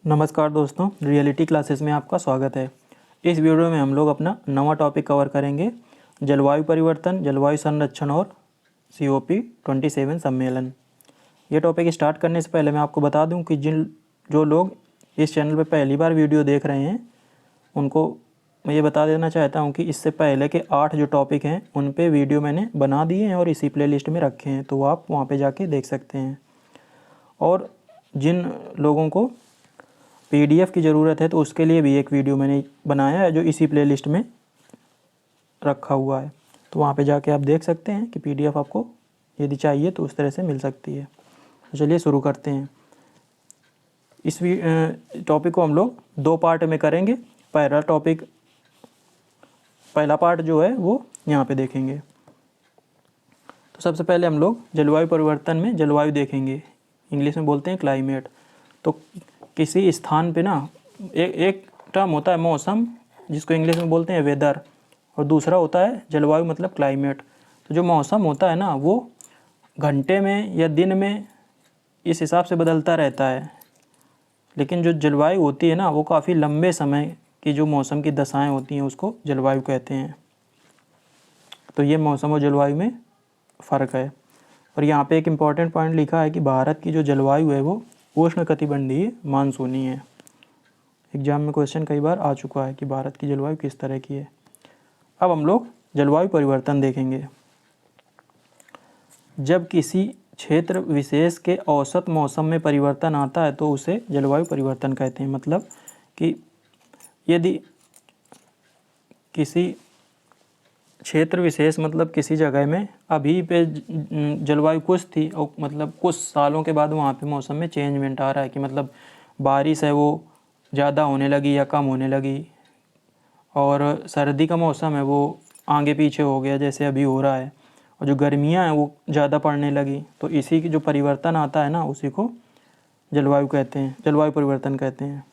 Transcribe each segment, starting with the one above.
नमस्कार दोस्तों, reality classes में आपका स्वागत है। इस वीडियो में हम लोग अपना नवा टॉपिक कवर करेंगे, जलवायु परिवर्तन, जलवायु संरक्षण और COP27 सम्मेलन। ये टॉपिक स्टार्ट करने से पहले मैं आपको बता दूं कि जो लोग इस चैनल पर पहली बार वीडियो देख रहे हैं उनको मैं ये बता देना चाहता हूँ कि इससे पहले के 8 जो टॉपिक हैं उन पे वीडियो मैंने बना दिए हैं और इसी प्लेलिस्ट में रखे हैं, तो आप वहाँ पर जाके देख सकते हैं। और जिन लोगों को PDF की ज़रूरत है तो उसके लिए भी एक वीडियो मैंने बनाया है जो इसी प्लेलिस्ट में रखा हुआ है, तो वहाँ पे जाके आप देख सकते हैं कि PDF आपको यदि चाहिए तो उस तरह से मिल सकती है। तो चलिए शुरू करते हैं। इस टॉपिक को हम लोग 2 पार्ट में करेंगे। पहला पार्ट जो है वो यहाँ पे देखेंगे। तो सबसे पहले हम लोग जलवायु परिवर्तन में जलवायु देखेंगे, इंग्लिश में बोलते हैं क्लाइमेट। तो किसी स्थान पे ना एक टर्म होता है मौसम, जिसको इंग्लिश में बोलते हैं वेदर, और दूसरा होता है जलवायु मतलब क्लाइमेट। तो जो मौसम होता है ना वो घंटे में या दिन में इस हिसाब से बदलता रहता है, लेकिन जो जलवायु होती है ना वो काफ़ी लंबे समय की जो मौसम की दशाएं होती हैं उसको जलवायु कहते हैं। तो ये मौसम और जलवायु में फ़र्क है। और यहाँ पे एक इम्पॉर्टेंट पॉइंट लिखा है कि भारत की जो जलवायु है वो उष्णकटिबंधीय मानसूनी है। एग्जाम में क्वेश्चन कई बार आ चुका है कि भारत की जलवायु किस तरह की है। अब हम लोग जलवायु परिवर्तन देखेंगे। जब किसी क्षेत्र विशेष के औसत मौसम में परिवर्तन आता है तो उसे जलवायु परिवर्तन कहते हैं। मतलब कि यदि किसी क्षेत्र विशेष मतलब किसी जगह में अभी पे जलवायु कुछ थी और मतलब कुछ सालों के बाद वहाँ पे मौसम में चेंजमेंट आ रहा है कि मतलब बारिश है वो ज़्यादा होने लगी या कम होने लगी, और सर्दी का मौसम है वो आगे पीछे हो गया जैसे अभी हो रहा है, और जो गर्मियाँ हैं वो ज़्यादा पड़ने लगी। तो इसी की जो परिवर्तन आता है ना उसी को जलवायु कहते हैं, जलवायु परिवर्तन कहते हैं।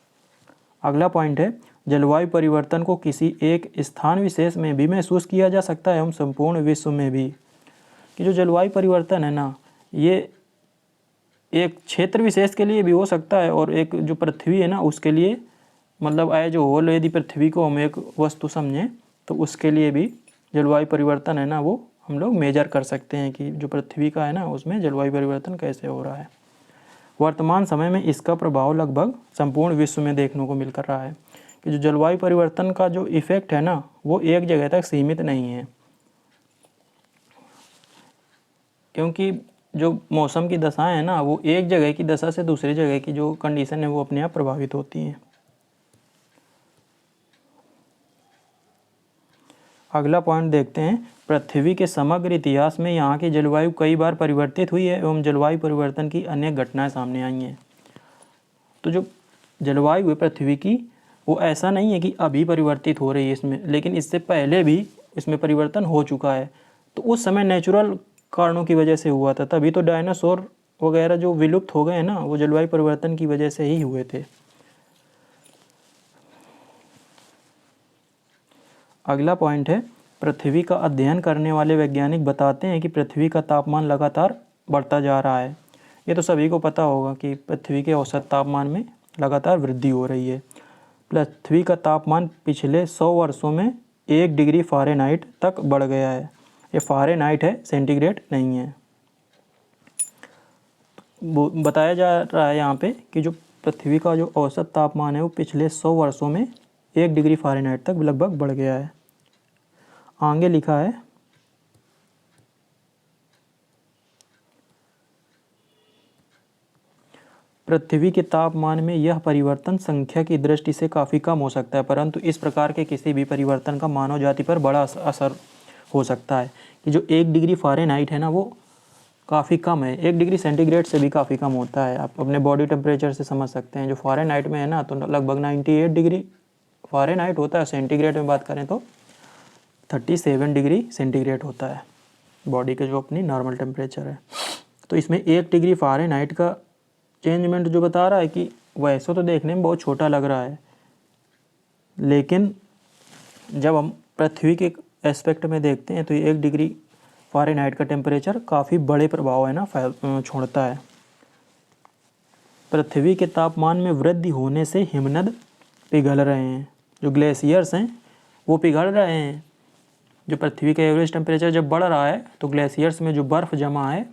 अगला पॉइंट है, जलवायु परिवर्तन को किसी एक स्थान विशेष में भी महसूस किया जा सकता है एवं संपूर्ण विश्व में भी। कि जो जलवायु परिवर्तन है ना ये एक क्षेत्र विशेष के लिए भी हो सकता है और एक जो पृथ्वी है ना उसके लिए, मतलब एज ए होल यदि पृथ्वी को हम एक वस्तु समझें तो उसके लिए भी जलवायु परिवर्तन है ना वो हम लोग मेजर कर सकते हैं कि जो पृथ्वी का है ना उसमें जलवायु परिवर्तन कैसे हो रहा है। वर्तमान समय में इसका प्रभाव लगभग संपूर्ण विश्व में देखने को मिल कर रहा है कि जो जलवायु परिवर्तन का जो इफ़ेक्ट है ना वो एक जगह तक सीमित नहीं है, क्योंकि जो मौसम की दशाएं हैं ना वो एक जगह की दशा से दूसरी जगह की जो कंडीशन है वो अपने आप प्रभावित होती हैं। अगला पॉइंट देखते हैं, पृथ्वी के समग्र इतिहास में यहाँ की जलवायु कई बार परिवर्तित हुई है एवं जलवायु परिवर्तन की अनेक घटनाएं सामने आई हैं। तो जो जलवायु है पृथ्वी की वो ऐसा नहीं है कि अभी परिवर्तित हो रही है इसमें, लेकिन इससे पहले भी इसमें परिवर्तन हो चुका है। तो उस समय नेचुरल कारणों की वजह से हुआ था, तभी तो डायनासोर वगैरह जो विलुप्त हो गए हैं ना वो जलवायु परिवर्तन की वजह से ही हुए थे। अगला पॉइंट है, पृथ्वी का अध्ययन करने वाले वैज्ञानिक बताते हैं कि पृथ्वी का तापमान लगातार बढ़ता जा रहा है। ये तो सभी को पता होगा कि पृथ्वी के औसत तापमान में लगातार वृद्धि हो रही है। पृथ्वी का तापमान पिछले 100 वर्षों में 1 डिग्री फ़ारेनहाइट तक बढ़ गया है। ये फ़ारेनहाइट है, सेंटीग्रेड नहीं है। बताया जा रहा है यहाँ पे कि जो पृथ्वी का जो औसत तापमान है वो पिछले 100 वर्षों में 1 डिग्री फ़ारेनहाइट तक लगभग बढ़ गया है। आगे लिखा है, पृथ्वी के तापमान में यह परिवर्तन संख्या की दृष्टि से काफ़ी कम हो सकता है, परंतु इस प्रकार के किसी भी परिवर्तन का मानव जाति पर बड़ा असर हो सकता है। कि जो 1 डिग्री फ़ारेनहाइट है ना वो काफ़ी कम है, 1 डिग्री सेंटीग्रेड से भी काफ़ी कम होता है। आप अपने बॉडी टेम्परेचर से समझ सकते हैं। जो फ़ारेनहाइट में है ना तो लगभग 98 डिग्री फ़ारेनहाइट होता है, सेंटीग्रेड में बात करें तो 37 डिग्री सेंटीग्रेड होता है बॉडी का जो अपनी नॉर्मल टेम्परेचर है। तो इसमें 1 डिग्री फ़ारेनहाइट का चेंजमेंट जो बता रहा है कि वैसे तो देखने में बहुत छोटा लग रहा है, लेकिन जब हम पृथ्वी के एस्पेक्ट में देखते हैं तो ये 1 डिग्री फ़ारेनहाइट का टेम्परेचर काफ़ी बड़े प्रभाव है ना छोड़ता है। पृथ्वी के तापमान में वृद्धि होने से हिमनद पिघल रहे हैं। जो ग्लेशियर्स हैं वो पिघल रहे हैं। जो पृथ्वी का एवरेज टेम्परेचर जब बढ़ रहा है तो ग्लेशियर्स में जो बर्फ़ जमा है,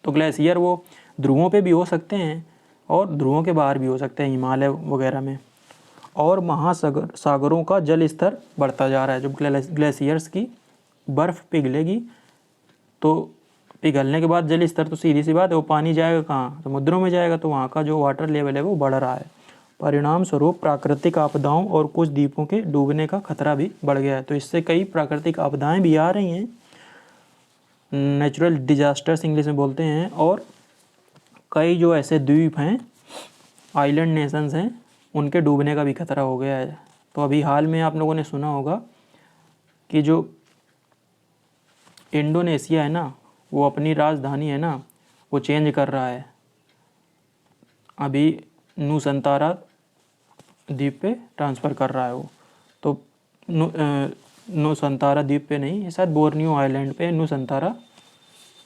तो ग्लेशियर वो ध्रुवों पे भी हो सकते हैं और ध्रुवों के बाहर भी हो सकते हैं, हिमालय वगैरह में। और महासागरों का जल स्तर बढ़ता जा रहा है। जब ग्लेशियर्स की बर्फ़ पिघलेगी तो पिघलने के बाद जल स्तर तो सीधी सी बात है वो पानी जाएगा कहाँ, समुद्रों में जाएगा, तो वहाँ का जो वाटर लेवल है वो बढ़ रहा है। परिणाम स्वरूप प्राकृतिक आपदाओं और कुछ द्वीपों के डूबने का खतरा भी बढ़ गया है। तो इससे कई प्राकृतिक आपदाएं भी आ रही हैं, नेचुरल डिजास्टर्स इंग्लिश में बोलते हैं। और कई जो ऐसे द्वीप हैं, आइलैंड नेशंस हैं, उनके डूबने का भी खतरा हो गया है। तो अभी हाल में आप लोगों ने सुना होगा कि जो इंडोनेशिया है ना, वो अपनी राजधानी है ना वो चेंज कर रहा है। अभी नुसंतारा द्वीप पे ट्रांसफ़र कर रहा है वो। तो नुसंतारा द्वीप पे नहीं, शायद बोर्नियो आइलैंड पे नुसंतारा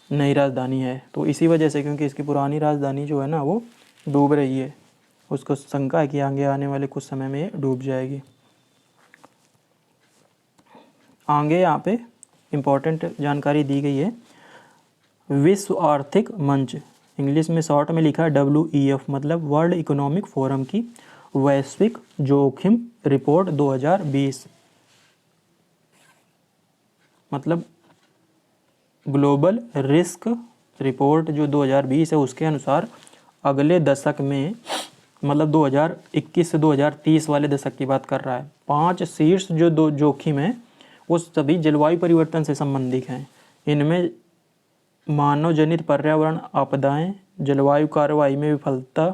नई राजधानी है। तो इसी वजह से, क्योंकि इसकी पुरानी राजधानी जो है ना वो डूब रही है, उसको शंका है कि आगे आने वाले कुछ समय में ये डूब जाएगी। आगे यहाँ पे इम्पोर्टेंट जानकारी दी गई है। विश्व आर्थिक मंच, इंग्लिश में शॉर्ट में लिखा है WEF, मतलब वर्ल्ड इकोनॉमिक फोरम की वैश्विक जोखिम रिपोर्ट 2020, मतलब ग्लोबल रिस्क रिपोर्ट जो 2020 है, उसके अनुसार अगले दशक में, मतलब 2021 से 2030 वाले दशक की बात कर रहा है, 5 शीर्ष जो दो जोखिम हैं वो सभी जलवायु परिवर्तन से संबंधित हैं। इनमें मानव जनित पर्यावरण आपदाएं, जलवायु कार्रवाई में विफलता,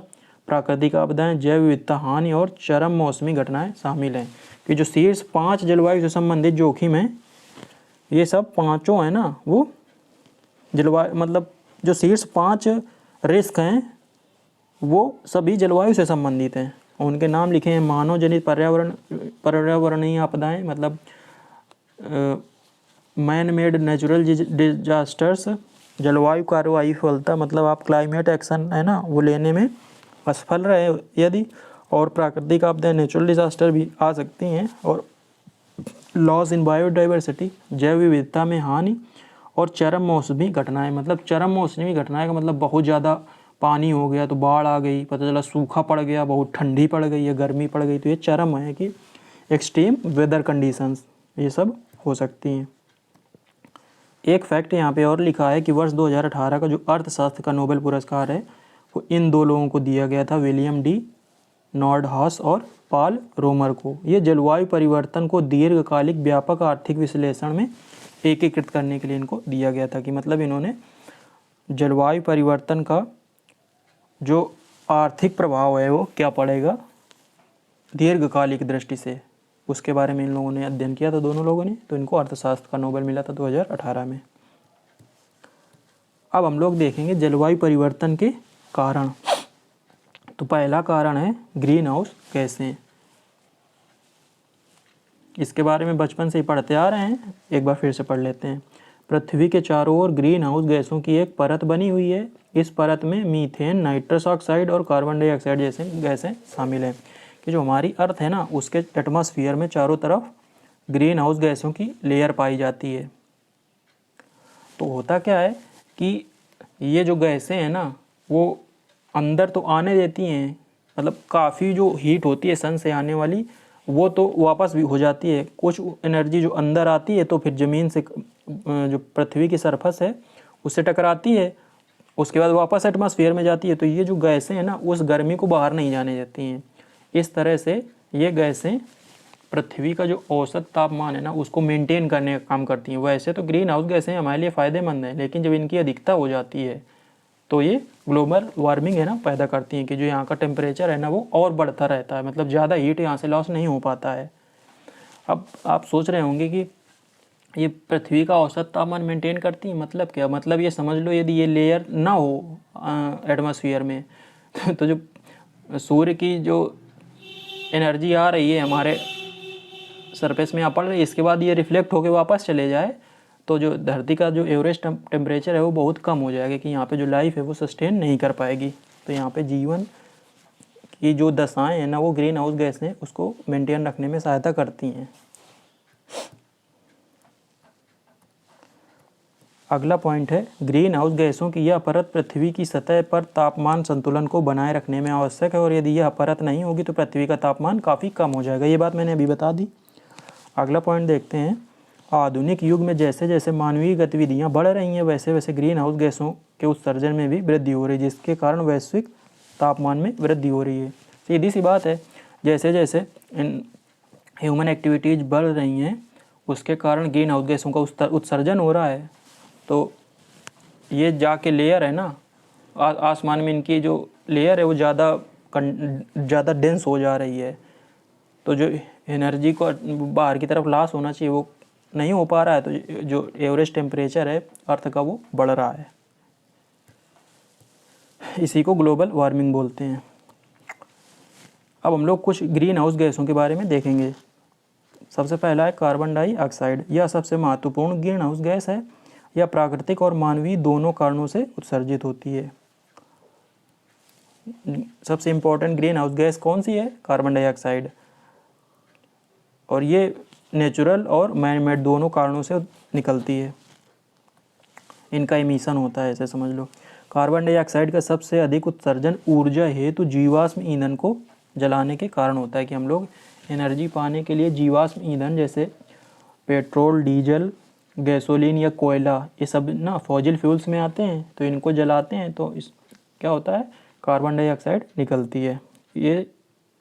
प्राकृतिक आपदाएं, जैव विविधता हानि और चरम मौसमी घटनाएं शामिल हैं। कि जो शीर्ष 5 जलवायु से संबंधित जोखिम हैं, ये सब पाँचों हैं ना वो जलवायु, मतलब जो शीर्ष 5 रिस्क हैं वो सभी जलवायु से संबंधित हैं। उनके नाम लिखे हैं मानव जनित पर्यावरणीय आपदाएं, मतलब मैन मेड नेचुरल डिजास्टर्स, जलवायु कार्रवाई विफलता, मतलब आप क्लाइमेट एक्शन है ना वो लेने में असफल रहे यदि, और प्राकृतिक आपदाएं नेचुरल डिजास्टर भी आ सकती हैं, और लॉस इन बायोडाइवर्सिटी, जैव विविधता में हानि, और चरम मौसमी घटनाएं। मतलब चरम मौसमी घटनाएं का मतलब बहुत ज़्यादा पानी हो गया तो बाढ़ आ गई, पता चला सूखा पड़ गया, बहुत ठंडी पड़ गई या गर्मी पड़ गई, तो ये चरम है कि एक्सट्रीम वेदर कंडीशंस ये सब हो सकती हैं। एक फैक्ट यहाँ पे और लिखा है कि वर्ष 2018 का जो अर्थशास्त्र का नोबेल पुरस्कार है वो इन 2 लोगों को दिया गया था, विलियम डी नॉर्डहाउस और पॉल रोमर को। ये जलवायु परिवर्तन को दीर्घकालिक व्यापक आर्थिक विश्लेषण में एकीकृत करने के लिए इनको दिया गया था। कि मतलब इन्होंने जलवायु परिवर्तन का जो आर्थिक प्रभाव है वो क्या पड़ेगा दीर्घकालिक दृष्टि से, उसके बारे में इन लोगों ने अध्ययन किया था, दोनों लोगों ने। तो इनको अर्थशास्त्र का नोबेल मिला था 2018 में। अब हम लोग देखेंगे जलवायु परिवर्तन के कारण। तो पहला कारण है ग्रीन हाउस गैसें। इसके बारे में बचपन से ही पढ़ते आ रहे हैं, एक बार फिर से पढ़ लेते हैं। पृथ्वी के चारों ओर ग्रीन हाउस गैसों की एक परत बनी हुई है। इस परत में मीथेन, नाइट्रस ऑक्साइड और कार्बन डाइऑक्साइड जैसे गैसें शामिल हैं। कि जो हमारी अर्थ है ना उसके एटमॉस्फेयर में चारों तरफ ग्रीन हाउस गैसों की लेयर पाई जाती है। तो होता क्या है कि ये जो गैसें हैं ना वो अंदर तो आने देती हैं, मतलब काफ़ी जो हीट होती है सन से आने वाली वो तो वापस भी हो जाती है। कुछ एनर्जी जो अंदर आती है तो फिर ज़मीन से जो पृथ्वी की सरफेस है उससे टकराती है, उसके बाद वापस एटमॉस्फेयर में जाती है। तो ये जो गैसें हैं ना उस गर्मी को बाहर नहीं जाने देती हैं। इस तरह से ये गैसें पृथ्वी का जो औसत तापमान है ना उसको मेंटेन करने का काम करती हैं। वैसे तो ग्रीन हाउस गैसें हमारे लिए फ़ायदेमंद हैं, लेकिन जब इनकी अधिकता हो जाती है तो ये ग्लोबल वार्मिंग है ना पैदा करती हैं। कि जो यहाँ का टेम्परेचर है ना वो और बढ़ता रहता है, मतलब ज़्यादा हीट यहाँ से लॉस नहीं हो पाता है। अब आप सोच रहे होंगे कि ये पृथ्वी का औसत तापमान मेंटेन करती है, मतलब क्या? मतलब ये समझ लो यदि ये लेयर ना हो एटमॉस्फेयर में तो जो सूर्य की जो एनर्जी आ रही है हमारे सरफेस में यहाँ पड़ रही है, इसके बाद ये रिफ्लेक्ट होकर वापस चले जाए तो जो धरती का जो एवरेज टेम्परेचर है वो बहुत कम हो जाएगा। कि यहाँ पे जो लाइफ है वो सस्टेन नहीं कर पाएगी। तो यहाँ पे जीवन की जो दशाएं हैं ना वो ग्रीन हाउस गैस हैं उसको मेंटेन रखने में सहायता करती हैं। अगला पॉइंट है ग्रीन हाउस गैसों की यह परत पृथ्वी की सतह पर तापमान संतुलन को बनाए रखने में आवश्यक है और यदि यह परत नहीं होगी तो पृथ्वी का तापमान काफ़ी कम हो जाएगा। ये बात मैंने अभी बता दी। अगला पॉइंट देखते हैं, आधुनिक युग में जैसे जैसे मानवीय गतिविधियां बढ़ रही हैं वैसे वैसे ग्रीन हाउस गैसों के उत्सर्जन में भी वृद्धि हो रही है, जिसके कारण वैश्विक तापमान में वृद्धि हो रही है। सीधी सी बात है, जैसे जैसे ह्यूमन एक्टिविटीज़ बढ़ रही हैं उसके कारण ग्रीन हाउस गैसों का उत्सर्जन हो रहा है। तो ये जाके लेयर है ना आसमान में, इनकी जो लेयर है वो ज़्यादा डेंस हो जा रही है, तो जो एनर्जी को बाहर की तरफ लॉस होना चाहिए वो नहीं हो पा रहा है, तो जो एवरेज टेम्परेचर है अर्थ का वो बढ़ रहा है। इसी को ग्लोबल वार्मिंग बोलते हैं। अब हम लोग कुछ ग्रीन हाउस गैसों के बारे में देखेंगे। सबसे पहला है कार्बन डाइऑक्साइड। यह सबसे महत्वपूर्ण ग्रीन हाउस गैस है। यह प्राकृतिक और मानवीय दोनों कारणों से उत्सर्जित होती है। सबसे इम्पोर्टेंट ग्रीन हाउस गैस कौन सी है? Carbon dioxide. और ये नेचुरल और मैन मेड दोनों कारणों से निकलती है, इनका एमिशन होता है, ऐसे समझ लो। कार्बन डाइऑक्साइड का सबसे अधिक उत्सर्जन ऊर्जा हेतु जीवाश्म ईंधन को जलाने के कारण होता है, कि हम लोग एनर्जी पाने के लिए जीवाश्म ईंधन जैसे पेट्रोल, डीजल, गैसोलीन या कोयला, ये सब ना फॉसिल फ्यूल्स में आते हैं, तो इनको जलाते हैं तो इस क्या होता है, कार्बन डाइऑक्साइड निकलती है। ये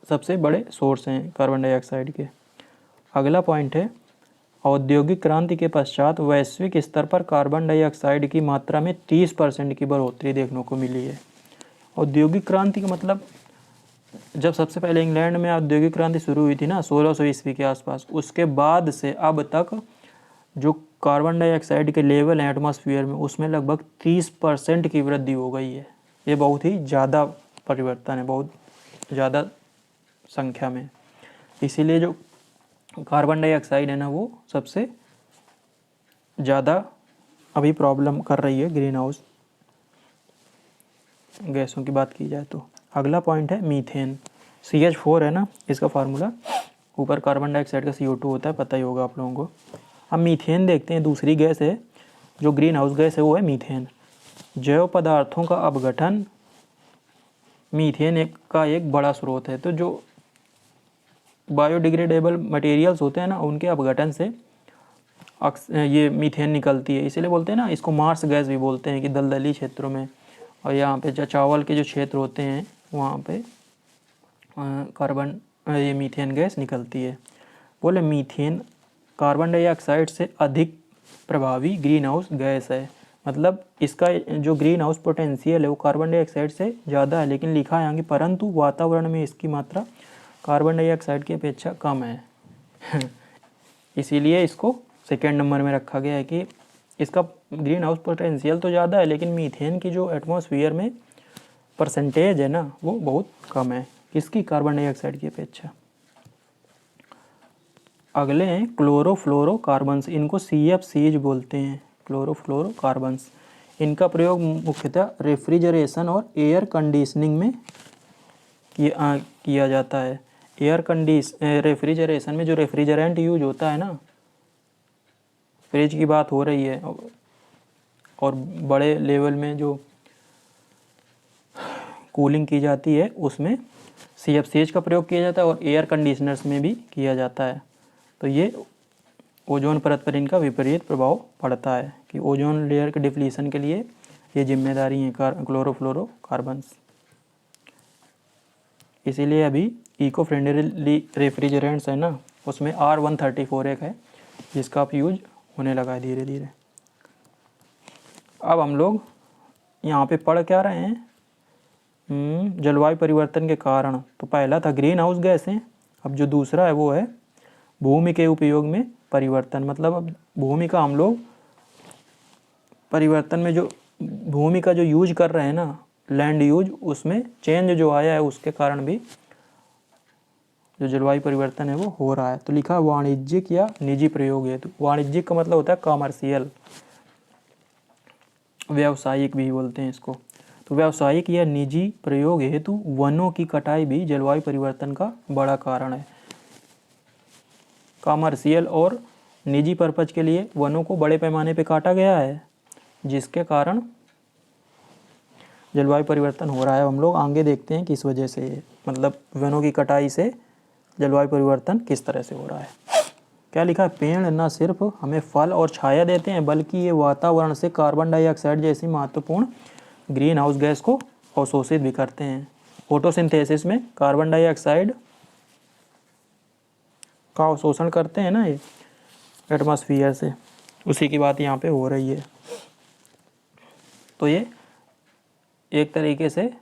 सबसे बड़े सोर्स हैं कार्बन डाइऑक्साइड के। अगला पॉइंट है, औद्योगिक क्रांति के पश्चात वैश्विक स्तर पर कार्बन डाइऑक्साइड की मात्रा में 30% की बढ़ोतरी देखने को मिली है। औद्योगिक क्रांति का मतलब, जब सबसे पहले इंग्लैंड में औद्योगिक क्रांति शुरू हुई थी ना 1600 ईस्वी के आसपास, उसके बाद से अब तक जो कार्बन डाइऑक्साइड के लेवल हैं एटमॉस्फेयर में उसमें लगभग 30% की वृद्धि हो गई है। ये बहुत ही ज़्यादा परिवर्तन है, बहुत ज़्यादा संख्या में। इसीलिए जो कार्बन डाइऑक्साइड है ना वो सबसे ज़्यादा अभी प्रॉब्लम कर रही है ग्रीन हाउस गैसों की बात की जाए तो। अगला पॉइंट है मीथेन। CH4 है ना इसका फार्मूला, ऊपर कार्बन डाइऑक्साइड का CO2 होता है, पता ही होगा आप लोगों को। अब मीथेन देखते हैं, दूसरी गैस है जो ग्रीन हाउस गैस है वो है मीथेन। जैव पदार्थों का अपघटन मीथेन का एक बड़ा स्रोत है। तो जो बायोडिग्रेडेबल मटेरियल्स होते हैं ना उनके अपघटन से ये मीथेन निकलती है। इसीलिए बोलते हैं ना इसको मार्स गैस भी बोलते हैं, कि दलदली क्षेत्रों में और यहाँ पे जो चावल के जो क्षेत्र होते हैं वहाँ पे ये मीथेन गैस निकलती है। बोले मीथेन कार्बन डाइऑक्साइड से अधिक प्रभावी ग्रीन हाउस गैस है। मतलब इसका जो ग्रीन हाउस पोटेंशियल है वो कार्बन डाइऑक्साइड से ज़्यादा है, लेकिन लिखा है यहाँ कि परंतु वातावरण में इसकी मात्रा कार्बन डाइऑक्साइड की अपेक्षा कम है। इसीलिए इसको सेकेंड नंबर में रखा गया है कि इसका ग्रीन हाउस पोटेंशियल तो ज़्यादा है, लेकिन मीथेन की जो एटमॉस्फेयर में परसेंटेज है ना वो बहुत कम है किसकी, कार्बन डाइऑक्साइड की अपेक्षा। अगले हैं क्लोरोफ्लोरोकार्बन्स। इनको CFCs बोलते हैं, क्लोरोफ्लोरोकार्बन्स। इनका प्रयोग मुख्यतः रेफ्रिजरेशन और एयर कंडीशनिंग में किया जाता है। रेफ्रिजरेशन में जो रेफ्रिजरेंट यूज होता है ना, फ्रिज की बात हो रही है, और बड़े लेवल में जो कूलिंग की जाती है उसमें CFCs का प्रयोग किया जाता है, और एयर कंडीशनर्स में भी किया जाता है। तो ये ओजोन परत पर इनका विपरीत प्रभाव पड़ता है, कि ओजोन लेयर के डिप्लीशन के लिए ये जिम्मेदारी हैं क्लोरोफ्लोरोकार्बन्स। इसीलिए अभी इको फ्रेंडली रेफ्रिजरेंट्स है ना उसमें R134 एक है जिसका अब यूज होने लगा है धीरे धीरे। अब हम लोग यहाँ पे पढ़ क्या रहे हैं, जलवायु परिवर्तन के कारण। तो पहला था ग्रीन हाउस गैस है, अब जो दूसरा है वो है भूमि के उपयोग में परिवर्तन। मतलब अब भूमि का हम लोग परिवर्तन में जो भूमि का जो यूज कर रहे हैं ना, लैंड यूज, उसमें चेंज जो आया है उसके कारण भी जो जलवायु परिवर्तन है वो हो रहा है। तो लिखा वाणिज्यिक या निजी प्रयोग है। तो वाणिज्यिक का मतलब होता है कॉमर्शियल, व्यावसायिक भी बोलते हैं इसको। तो व्यावसायिक या निजी प्रयोग हेतु वनों की कटाई भी जलवायु परिवर्तन का बड़ा कारण है। कमर्शियल और निजी पर्पज के लिए वनों को बड़े पैमाने पर काटा गया है, जिसके कारण जलवायु परिवर्तन हो रहा है। हम लोग आगे देखते हैं किस वजह से, मतलब वनों की कटाई से जलवायु परिवर्तन किस तरह से हो रहा है। क्या लिखा है, पेड़ न सिर्फ हमें फल और छाया देते हैं बल्कि ये वातावरण से कार्बन डाइऑक्साइड जैसी महत्वपूर्ण ग्रीन हाउस गैस को अवशोषित भी करते हैं। फोटोसिंथेसिस में कार्बन डाइऑक्साइड का अवशोषण करते हैं ना ये एटमॉस्फेयर से, उसी की बात यहाँ पे हो रही है। तो ये एक तरीके से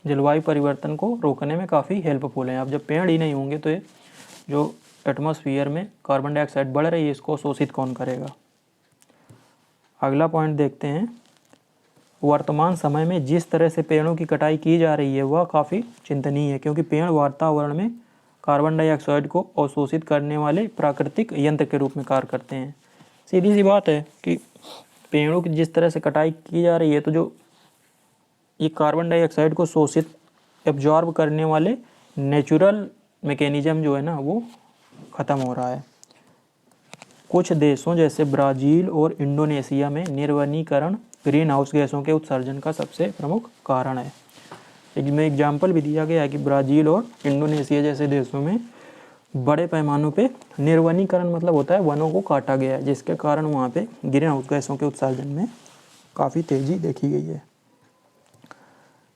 जलवायु परिवर्तन को रोकने में काफ़ी हेल्पफुल है। अब जब पेड़ ही नहीं होंगे तो ये जो एटमॉस्फेयर में कार्बन डाइऑक्साइड बढ़ रही है इसको शोषित कौन करेगा। अगला पॉइंट देखते हैं, वर्तमान समय में जिस तरह से पेड़ों की कटाई की जा रही है वह काफ़ी चिंतनीय है, क्योंकि पेड़ वातावरण में कार्बन डाइऑक्साइड को अवशोषित करने वाले प्राकृतिक यंत्र के रूप में कार्य करते हैं। सीधी सी बात है कि पेड़ों की जिस तरह से कटाई की जा रही है तो जो ये कार्बन डाइऑक्साइड को शोषित एब्जॉर्ब करने वाले नेचुरल मैकेनिज्म जो है ना वो ख़त्म हो रहा है। कुछ देशों जैसे ब्राज़ील और इंडोनेशिया में निर्वनीकरण ग्रीन हाउस गैसों के उत्सर्जन का सबसे प्रमुख कारण है। इसमें एग्जाम्पल भी दिया गया है कि ब्राज़ील और इंडोनेशिया जैसे देशों में बड़े पैमानों पे निर्वनीकरण मतलब होता है वनों को काटा गया है, जिसके कारण वहाँ पे ग्रीन हाउस गैसों के उत्सर्जन में काफ़ी तेज़ी देखी गई है।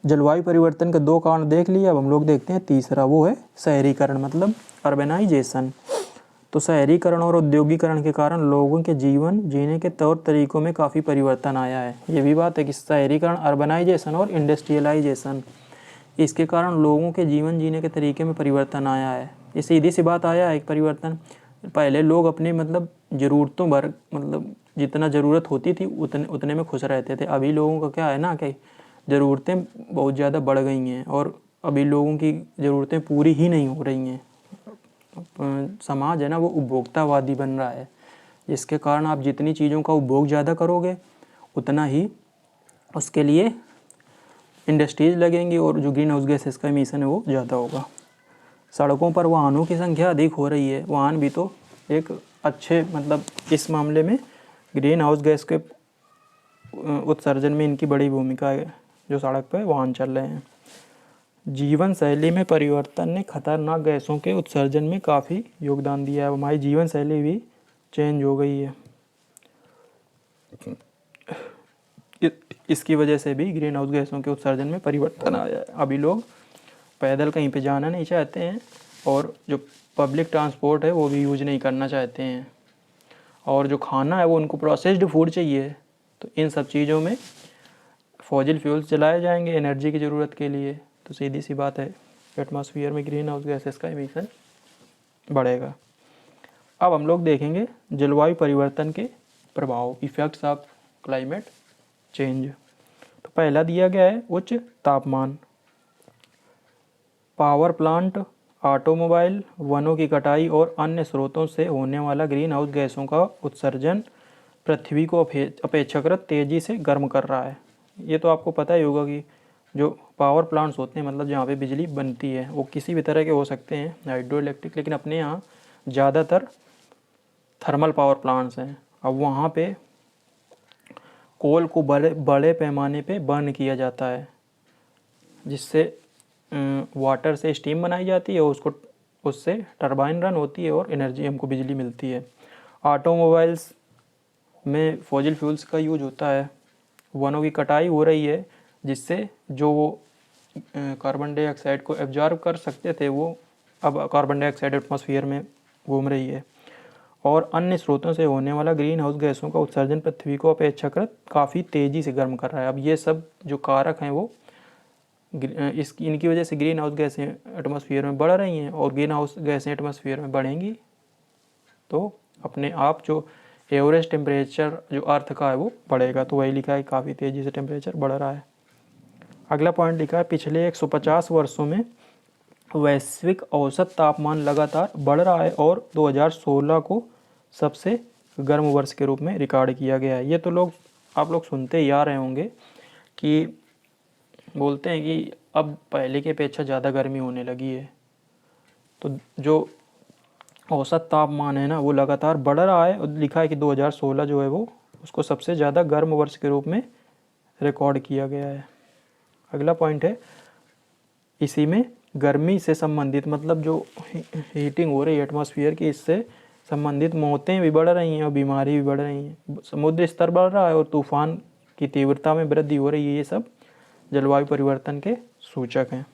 जलवायु परिवर्तन के दो कारण देख लिए, अब हम लोग देखते हैं तीसरा, वो है शहरीकरण मतलब अर्बनाइजेशन। तो शहरीकरण और औद्योगिकरण के कारण लोगों के जीवन जीने के तौर तरीकों में काफ़ी परिवर्तन आया है। ये भी बात है कि शहरीकरण, अर्बनाइजेशन और इंडस्ट्रियलाइजेशन, इसके कारण लोगों के जीवन जीने के तरीके में परिवर्तन आया है। ये सीधी सी बात आया है एक परिवर्तन। पहले लोग अपने मतलब ज़रूरतों भर मतलब जितना ज़रूरत होती थी उतने में खुश रहते थे। अभी लोगों का क्या है ना कि ज़रूरतें बहुत ज़्यादा बढ़ गई हैं और अभी लोगों की ज़रूरतें पूरी ही नहीं हो रही हैं। समाज है ना वो उपभोक्तावादी बन रहा है, जिसके कारण आप जितनी चीज़ों का उपभोग ज़्यादा करोगे उतना ही उसके लिए इंडस्ट्रीज लगेंगी और जो ग्रीन हाउस गैसेस का एमिशन है वो ज़्यादा होगा। सड़कों पर वाहनों की संख्या अधिक हो रही है। वाहन भी तो एक अच्छे मतलब इस मामले में ग्रीन हाउस गैस के उत्सर्जन में इनकी बड़ी भूमिका है, जो सड़क पर वाहन चल रहे हैं। जीवन शैली में परिवर्तन ने खतरनाक गैसों के उत्सर्जन में काफ़ी योगदान दिया है। हमारी जीवन शैली भी चेंज हो गई है। इसकी वजह से भी ग्रीन हाउस गैसों के उत्सर्जन में परिवर्तन आया है। अभी लोग पैदल कहीं पे जाना नहीं चाहते हैं और जो पब्लिक ट्रांसपोर्ट है वो भी यूज नहीं करना चाहते हैं, और जो खाना है वो उनको प्रोसेस्ड फूड चाहिए। तो इन सब चीज़ों में फॉसिल फ्यूल्स जलाए जाएंगे एनर्जी की ज़रूरत के लिए। तो सीधी सी बात है एटमॉस्फेयर में ग्रीन हाउस गैसेस का एमिशन बढ़ेगा। अब हम लोग देखेंगे जलवायु परिवर्तन के प्रभाव, इफ़ेक्ट्स ऑफ क्लाइमेट चेंज। तो पहला दिया गया है उच्च तापमान। पावर प्लांट, ऑटोमोबाइल, वनों की कटाई और अन्य स्रोतों से होने वाला ग्रीन हाउस गैसों का उत्सर्जन पृथ्वी को अपेक्षाकृत तेज़ी से गर्म कर रहा है। ये तो आपको पता ही होगा कि जो पावर प्लांट्स होते हैं मतलब जहाँ पे बिजली बनती है वो किसी भी तरह के हो सकते हैं, हाइड्रो इलेक्ट्रिक, लेकिन अपने यहाँ ज़्यादातर थर्मल पावर प्लांट्स हैं। अब वहाँ पे कोल को बड़े पैमाने पे बर्न किया जाता है, जिससे वाटर से स्टीम बनाई जाती है और उससे टरबाइन रन होती है और एनर्जी हमको बिजली मिलती है। ऑटोमोबाइल्स में फॉसिल फ्यूल्स का यूज होता है। वनों की कटाई हो रही है जिससे जो वो कार्बन डाइऑक्साइड को एब्जॉर्ब कर सकते थे वो अब कार्बन डाइऑक्साइड एटमॉस्फेयर में घूम रही है। और अन्य स्रोतों से होने वाला ग्रीन हाउस गैसों का उत्सर्जन पृथ्वी को अपेक्षाकृत काफ़ी तेज़ी से गर्म कर रहा है। अब ये सब जो कारक हैं वो इनकी वजह से ग्रीन हाउस गैसें एटमॉस्फेयर में बढ़ रही हैं, और ग्रीन हाउस गैसें एटमॉस्फेयर में बढ़ेंगी तो अपने आप जो एवरेज टेम्परेचर जो अर्थ का है वो बढ़ेगा। तो वही लिखा है काफ़ी तेज़ी से टेम्परेचर बढ़ रहा है। अगला पॉइंट लिखा है पिछले 150 वर्षों में वैश्विक औसत तापमान लगातार बढ़ रहा है और 2016 को सबसे गर्म वर्ष के रूप में रिकॉर्ड किया गया है। ये तो लोग आप लोग सुनते ही आ रहे होंगे कि बोलते हैं कि अब पहले की अपेक्षा ज़्यादा गर्मी होने लगी है। तो जो औसत तापमान है ना वो लगातार बढ़ रहा है, और लिखा है कि 2016 जो है वो उसको सबसे ज़्यादा गर्म वर्ष के रूप में रिकॉर्ड किया गया है। अगला पॉइंट है इसी में गर्मी से संबंधित मतलब जो हीटिंग हो रही है एटमॉस्फेयर की, इससे संबंधित मौतें भी बढ़ रही हैं और बीमारी भी बढ़ रही हैं। समुद्र स्तर बढ़ रहा है और तूफान की तीव्रता में वृद्धि हो रही है। ये सब जलवायु परिवर्तन के सूचक हैं।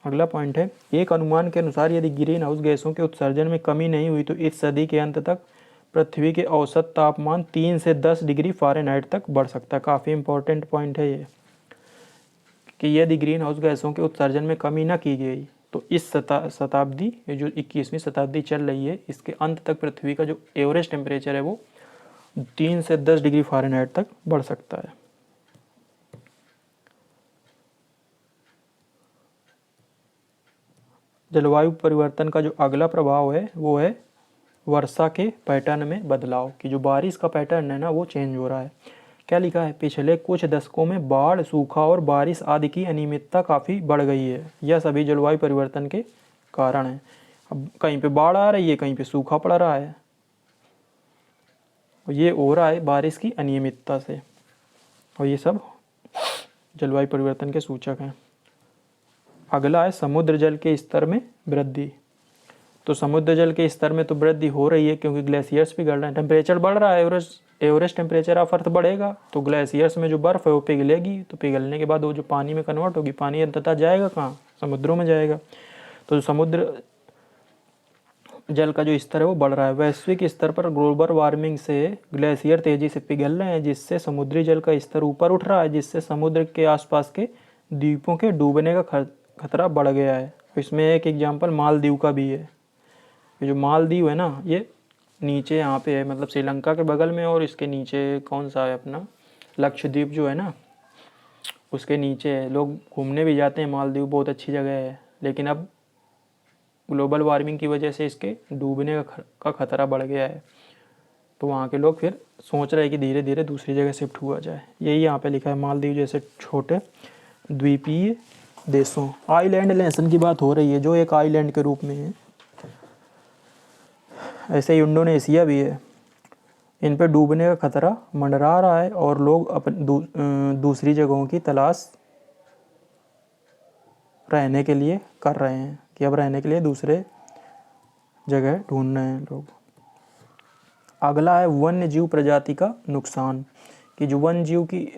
अगला पॉइंट है एक अनुमान के अनुसार यदि ग्रीन हाउस गैसों के उत्सर्जन में कमी नहीं हुई तो इस सदी के अंत तक पृथ्वी के औसत तापमान 3 से 10 डिग्री फ़ारेनहाइट तक बढ़ सकता है। काफ़ी इंपॉर्टेंट पॉइंट है ये कि यदि ग्रीन हाउस गैसों के उत्सर्जन में कमी न की गई तो इस शताब्दी, ये जो 21वीं शताब्दी चल रही है, इसके अंत तक पृथ्वी का जो एवरेज टेम्परेचर है वो 3 से 10 डिग्री फ़ारेनहाइट तक बढ़ सकता है। जलवायु परिवर्तन का जो अगला प्रभाव है वो है वर्षा के पैटर्न में बदलाव, की जो बारिश का पैटर्न है ना वो चेंज हो रहा है। क्या लिखा है पिछले कुछ दशकों में बाढ़, सूखा और बारिश आदि की अनियमितता काफ़ी बढ़ गई है। यह सभी जलवायु परिवर्तन के कारण है। अब कहीं पे बाढ़ आ रही है, कहीं पे सूखा पड़ रहा है, ये हो रहा है बारिश की अनियमितता से, और ये सब जलवायु परिवर्तन के सूचक हैं। अगला है समुद्र जल के स्तर में वृद्धि। तो समुद्र जल के स्तर में तो वृद्धि हो रही है क्योंकि ग्लेशियर्स पिघल रहे हैं, टेम्परेचर बढ़ रहा है, एवरेज टेम्परेचर ऑफ अर्थ बढ़ेगा तो ग्लेशियर्स में जो बर्फ़ है वो पिघलेगी, तो पिघलने के बाद वो जो पानी में कन्वर्ट होगी, पानी अंततः जाएगा कहाँ, समुद्रों में जाएगा। तो समुद्र जल का जो स्तर है वो बढ़ रहा है। वैश्विक स्तर पर ग्लोबल वार्मिंग से ग्लेशियर तेज़ी से पिघल रहे हैं, जिससे समुद्री जल का स्तर ऊपर उठ रहा है, जिससे समुद्र के आसपास के द्वीपों के डूबने का खतरा बढ़ गया है। इसमें एक एग्जाम्पल मालदीव का भी है। ये जो मालदीव है ना ये नीचे यहाँ पे है, मतलब श्रीलंका के बगल में, और इसके नीचे कौन सा है अपना लक्षद्वीप जो है ना उसके नीचे है। लोग घूमने भी जाते हैं, मालदीव बहुत अच्छी जगह है, लेकिन अब ग्लोबल वार्मिंग की वजह से इसके डूबने का खतरा बढ़ गया है। तो वहाँ के लोग फिर सोच रहे हैं कि धीरे धीरे दूसरी जगह शिफ्ट हुआ जाए। यही यहाँ पे लिखा है, मालदीव जैसे छोटे द्वीपीय देशों, आइलैंड नेशन की बात हो रही है जो एक आइलैंड के रूप में है। ऐसे ही इंडोनेशिया भी है, इन पे डूबने का खतरा मंडरा रहा है और लोग अपनी दूसरी जगहों की तलाश रहने के लिए कर रहे हैं कि अब रहने के लिए दूसरे जगह ढूंढ रहे हैं लोग। अगला है वन्य जीव प्रजाति का नुकसान, कि जो वन्य जीव की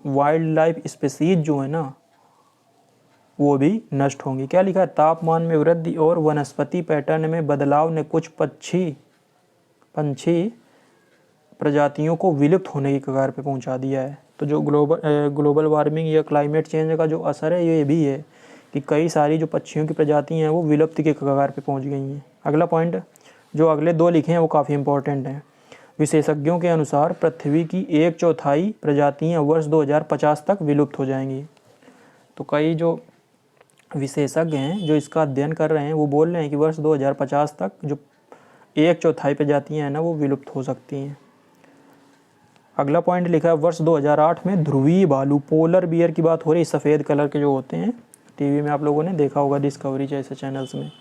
वाइल्ड लाइफ स्पीसीज जो है ना वो भी नष्ट होंगी। क्या लिखा है, तापमान में वृद्धि और वनस्पति पैटर्न में बदलाव ने कुछ पंछी प्रजातियों को विलुप्त होने की कगार पे पहुंचा दिया है। तो जो ग्लोबल वार्मिंग या क्लाइमेट चेंज का जो असर है ये भी है कि कई सारी जो पक्षियों की प्रजातियां हैं वो विलुप्ति के कगार पे पहुंच गई हैं। अगला पॉइंट जो अगले दो लिखे हैं वो काफ़ी इंपॉर्टेंट हैं। विशेषज्ञों के अनुसार पृथ्वी की 1/4 प्रजातियां वर्ष 2050 तक विलुप्त हो जाएंगी। तो कई जो विशेषज्ञ हैं जो इसका अध्ययन कर रहे हैं वो बोल रहे हैं कि वर्ष 2050 तक जो 1/4 प्रजातियां हैं ना वो विलुप्त हो सकती हैं। अगला पॉइंट लिखा है वर्ष 2008 में ध्रुवीय भालू, पोलर बियर की बात हो रही है, सफ़ेद कलर के जो होते हैं, टीवी में आप लोगों ने देखा होगा डिस्कवरी जैसे चैनल्स में।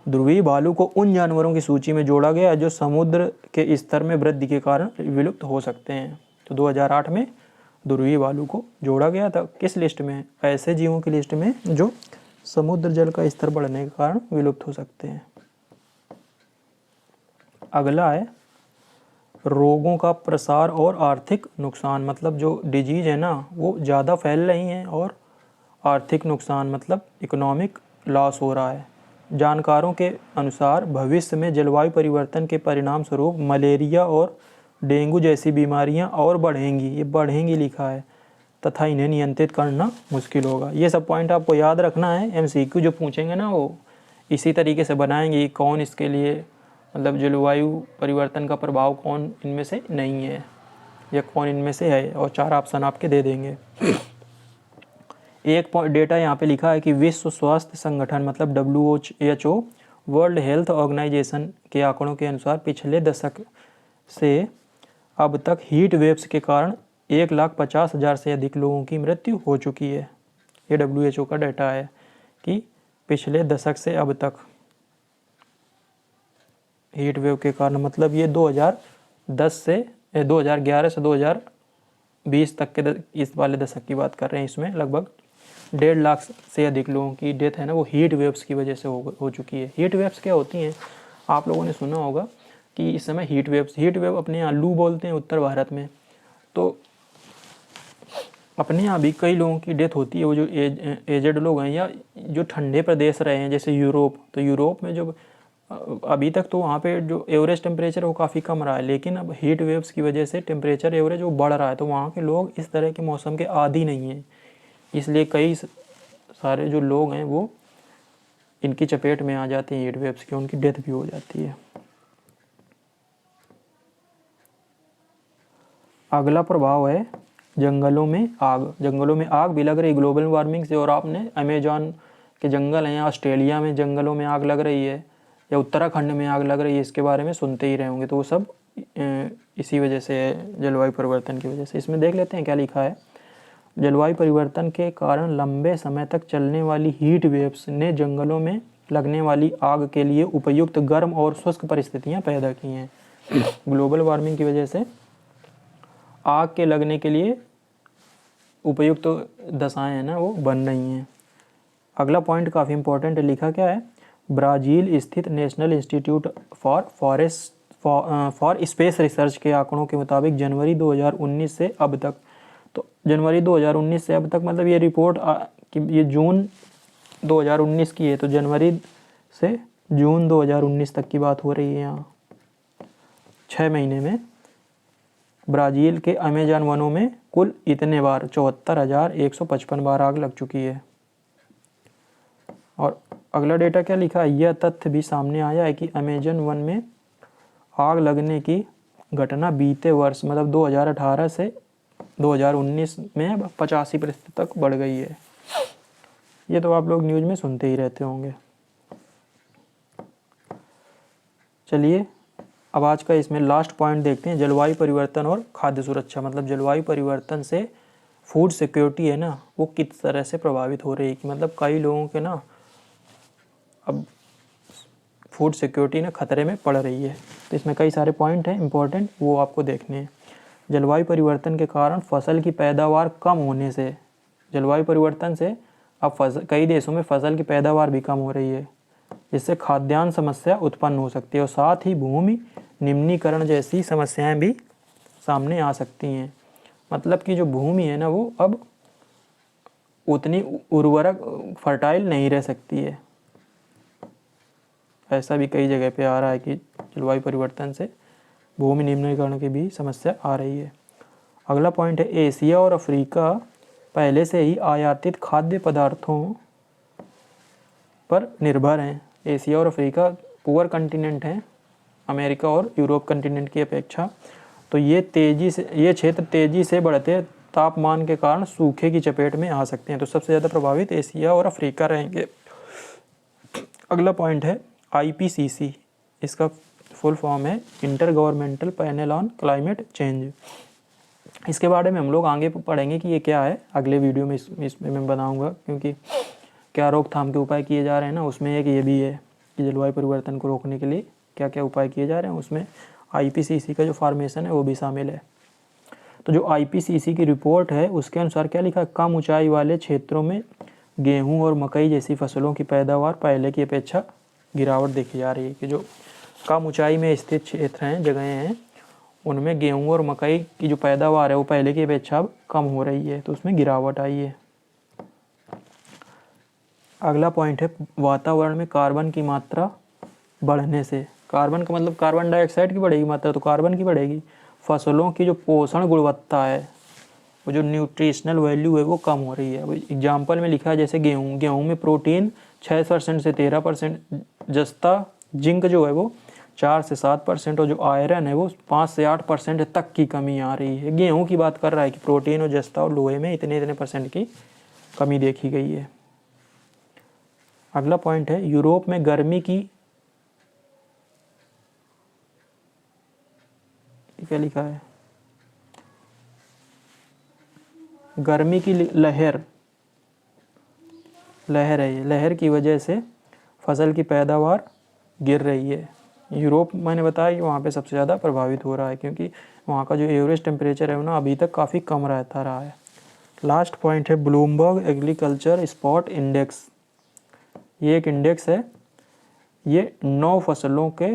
ध्रुवीय भालू को उन जानवरों की सूची में जोड़ा गया है जो समुद्र के स्तर में वृद्धि के कारण विलुप्त हो सकते हैं। तो 2008 में ध्रुवीय भालू को जोड़ा गया था किस लिस्ट में, ऐसे जीवों की लिस्ट में जो समुद्र जल का स्तर बढ़ने के कारण विलुप्त हो सकते हैं। अगला है रोगों का प्रसार और आर्थिक नुकसान, मतलब जो डिजीज है ना वो ज़्यादा फैल रही हैं और आर्थिक नुकसान मतलब इकोनॉमिक लॉस हो रहा है। जानकारों के अनुसार भविष्य में जलवायु परिवर्तन के परिणाम स्वरूप मलेरिया और डेंगू जैसी बीमारियां और बढ़ेंगी, ये बढ़ेंगी लिखा है, तथा इन्हें नियंत्रित करना मुश्किल होगा। ये सब पॉइंट आपको याद रखना है, एमसीक्यू जो पूछेंगे ना वो इसी तरीके से बनाएंगे, कौन इसके लिए मतलब जलवायु परिवर्तन का प्रभाव कौन इनमें से नहीं है या कौन इनमें से है, और 4 ऑप्शन आपके दे देंगे। एक डेटा यहाँ पे लिखा है कि विश्व स्वास्थ्य संगठन मतलब WHO, वर्ल्ड हेल्थ ऑर्गेनाइजेशन के आंकड़ों के अनुसार पिछले दशक से अब तक हीट वेव्स के कारण 1,50,000 से अधिक लोगों की मृत्यु हो चुकी है। ये WHO का डाटा है कि पिछले दशक से अब तक हीट वेव के कारण, मतलब ये 2011 से 2020 तक के इस वाले दशक की बात कर रहे हैं। इसमें लगभग 1.5 लाख से अधिक लोगों की डेथ है ना, वो हीट वेव्स की वजह से हो चुकी है। हीट वेव्स क्या होती हैं, आप लोगों ने सुना होगा कि इस समय हीट वेव अपने यहाँ लू बोलते हैं उत्तर भारत में। तो अपने यहाँ भी कई लोगों की डेथ होती है, वो जो एजेड लोग हैं या जो ठंडे प्रदेश रहे हैं जैसे यूरोप। तो यूरोप में जो अभी तक तो वहाँ पे जो एवरेज टेम्परेचर वो काफ़ी कम रहा है, लेकिन अब हीट वेव्स की वजह से टेम्परेचर एवरेज वो बढ़ रहा है। तो वहाँ के लोग इस तरह के मौसम के आदी नहीं हैं, इसलिए कई सारे जो लोग हैं वो इनकी चपेट में आ जाते हैं हीट वेव्स की, उनकी डेथ भी हो जाती है। अगला प्रभाव है जंगलों में आग। जंगलों में आग भी लग रही ग्लोबल वार्मिंग से। और आपने अमेजॉन के जंगल हैं, ऑस्ट्रेलिया में जंगलों में आग लग रही है या उत्तराखंड में आग लग रही है, इसके बारे में सुनते ही रहे होंगे। तो वो सब इसी वजह से है, जलवायु परिवर्तन की वजह से। इसमें देख लेते हैं क्या लिखा है। जलवायु परिवर्तन के कारण लंबे समय तक चलने वाली हीट वेव्स ने जंगलों में लगने वाली आग के लिए उपयुक्त गर्म और शुष्क परिस्थितियां पैदा की हैं। ग्लोबल वार्मिंग की वजह से आग के लगने के लिए उपयुक्त दशाएं हैं ना वो बन रही हैं। अगला पॉइंट काफ़ी इंपॉर्टेंट है, लिखा क्या है। ब्राज़ील स्थित national institute for space research के आंकड़ों के मुताबिक जनवरी 2019 से अब तक, तो जनवरी 2019 से अब तक मतलब ये रिपोर्ट कि ये जून 2019 की है, तो जनवरी से जून 2019 तक की बात हो रही है। यहाँ 6 महीने में ब्राज़ील के अमेज़न वनों में कुल इतने बार 74,155 बार आग लग चुकी है। और अगला डेटा क्या लिखा है, यह तथ्य भी सामने आया है कि अमेज़न वन में आग लगने की घटना बीते वर्ष मतलब 2018 से 2019 में 85% तक बढ़ गई है। ये तो आप लोग न्यूज़ में सुनते ही रहते होंगे। चलिए अब आज का इसमें लास्ट पॉइंट देखते हैं, जलवायु परिवर्तन और खाद्य सुरक्षा। मतलब जलवायु परिवर्तन से फूड सिक्योरिटी है ना वो किस तरह से प्रभावित हो रही है कि मतलब कई लोगों के ना अब फूड सिक्योरिटी ना खतरे में पड़ रही है। तो इसमें कई सारे पॉइंट हैं इंपॉर्टेंट, वो आपको देखने हैं। जलवायु परिवर्तन के कारण फसल की पैदावार कम होने से, जलवायु परिवर्तन से अब कई देशों में फसल की पैदावार भी कम हो रही है, जिससे खाद्यान्न समस्या उत्पन्न हो सकती है और साथ ही भूमि निम्नीकरण जैसी समस्याएं भी सामने आ सकती हैं। मतलब कि जो भूमि है ना वो अब उतनी उर्वरक फर्टाइल नहीं रह सकती है। ऐसा भी कई जगह पे आ रहा है कि जलवायु परिवर्तन से भूमि निम्नीकरण की भी समस्या आ रही है। अगला पॉइंट है, एशिया और अफ्रीका पहले से ही आयातित खाद्य पदार्थों पर निर्भर हैं। एशिया और अफ्रीका पुअर कंटिनेंट हैं अमेरिका और यूरोप कंटिनेंट की अपेक्षा। तो ये क्षेत्र तेज़ी से बढ़ते तापमान के कारण सूखे की चपेट में आ सकते हैं। तो सबसे ज़्यादा प्रभावित एशिया और अफ्रीका रहेंगे। अगला पॉइंट है IPCC, इसका फुल फॉर्म है inter governmental panel on climate change. इसके बारे में हम लोग आगे पढ़ेंगे कि ये क्या है, अगले वीडियो में इसमें मैं बनाऊंगा, क्योंकि क्या रोकथाम के उपाय किए जा रहे हैं ना, उसमें एक ये भी है कि जलवायु परिवर्तन को रोकने के लिए क्या क्या उपाय किए जा रहे हैं। उसमें IPCC का जो फॉर्मेशन है वो भी शामिल है। तो जो IPCC की रिपोर्ट है उसके अनुसार क्या लिखा है, कम ऊंचाई वाले क्षेत्रों में गेहूं और मकई जैसी फसलों की पैदावार पहले की अपेक्षा गिरावट देखी जा रही है। कि जो कम ऊंचाई में स्थित क्षेत्र हैं, जगहें हैं, उनमें गेहूं और मकई की जो पैदावार है वो पहले की अपेक्षा अब कम हो रही है, तो उसमें गिरावट आई है। अगला पॉइंट है, वातावरण में कार्बन की मात्रा बढ़ने से। कार्बन का मतलब कार्बन डाइऑक्साइड की बढ़ेगी मात्रा, तो कार्बन की बढ़ेगी। फसलों की जो पोषण गुणवत्ता है, वो जो न्यूट्रिशनल वैल्यू है वो कम हो रही है। अब एग्जाम्पल में लिखा है जैसे गेहूँ में प्रोटीन 6% से 13%, जस्ता जिंक जो है वो 4 से 7% और जो आयरन है वो 5 से 8% तक की कमी आ रही है। गेहूँ की बात कर रहा है कि प्रोटीन और जस्ता और लोहे में इतने % की कमी देखी गई है। अगला पॉइंट है, यूरोप में गर्मी की, क्या लिखा है, गर्मी की लहर है, ये लहर की वजह से फसल की पैदावार गिर रही है। यूरोप मैंने बताया कि वहाँ पे सबसे ज़्यादा प्रभावित हो रहा है, क्योंकि वहाँ का जो एवरेज टेम्परेचर है वो ना अभी तक काफ़ी कम रहता रहा है। लास्ट पॉइंट है ब्लूमबर्ग एग्रीकल्चर स्पॉट इंडेक्स। ये एक इंडेक्स है, ये 9 फसलों के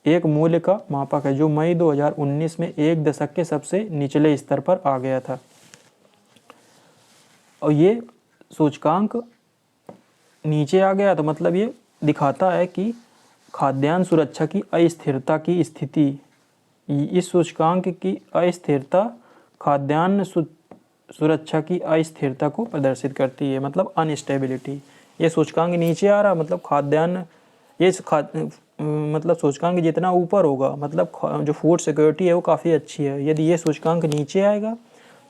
एक मूल्य का मापक है जो मई 2019 में एक दशक के सबसे निचले स्तर पर आ गया था। और ये सूचकांक नीचे आ गया तो मतलब ये दिखाता है कि खाद्यान्न सुरक्षा की अस्थिरता की स्थिति, इस सूचकांक की अस्थिरता खाद्यान्न सुरक्षा की अस्थिरता को प्रदर्शित करती है, मतलब अनस्टेबिलिटी। ये सूचकांक नीचे आ रहा मतलब खाद्यान्न, ये मतलब सूचकांक जितना ऊपर होगा मतलब जो फूड सिक्योरिटी है वो काफ़ी अच्छी है। यदि ये सूचकांक नीचे आएगा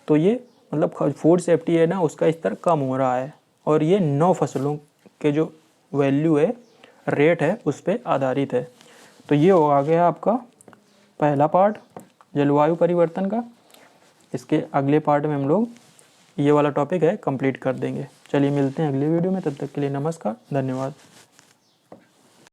तो ये मतलब फूड सेफ्टी है ना उसका स्तर कम हो रहा है। और ये 9 फसलों के जो वैल्यू है, रेट है, उस पर आधारित है। तो ये हो आ गया आपका पहला पार्ट जलवायु परिवर्तन का। इसके अगले पार्ट में हम लोग ये वाला टॉपिक है कंप्लीट कर देंगे। चलिए मिलते हैं अगले वीडियो में, तब तक के लिए नमस्कार, धन्यवाद।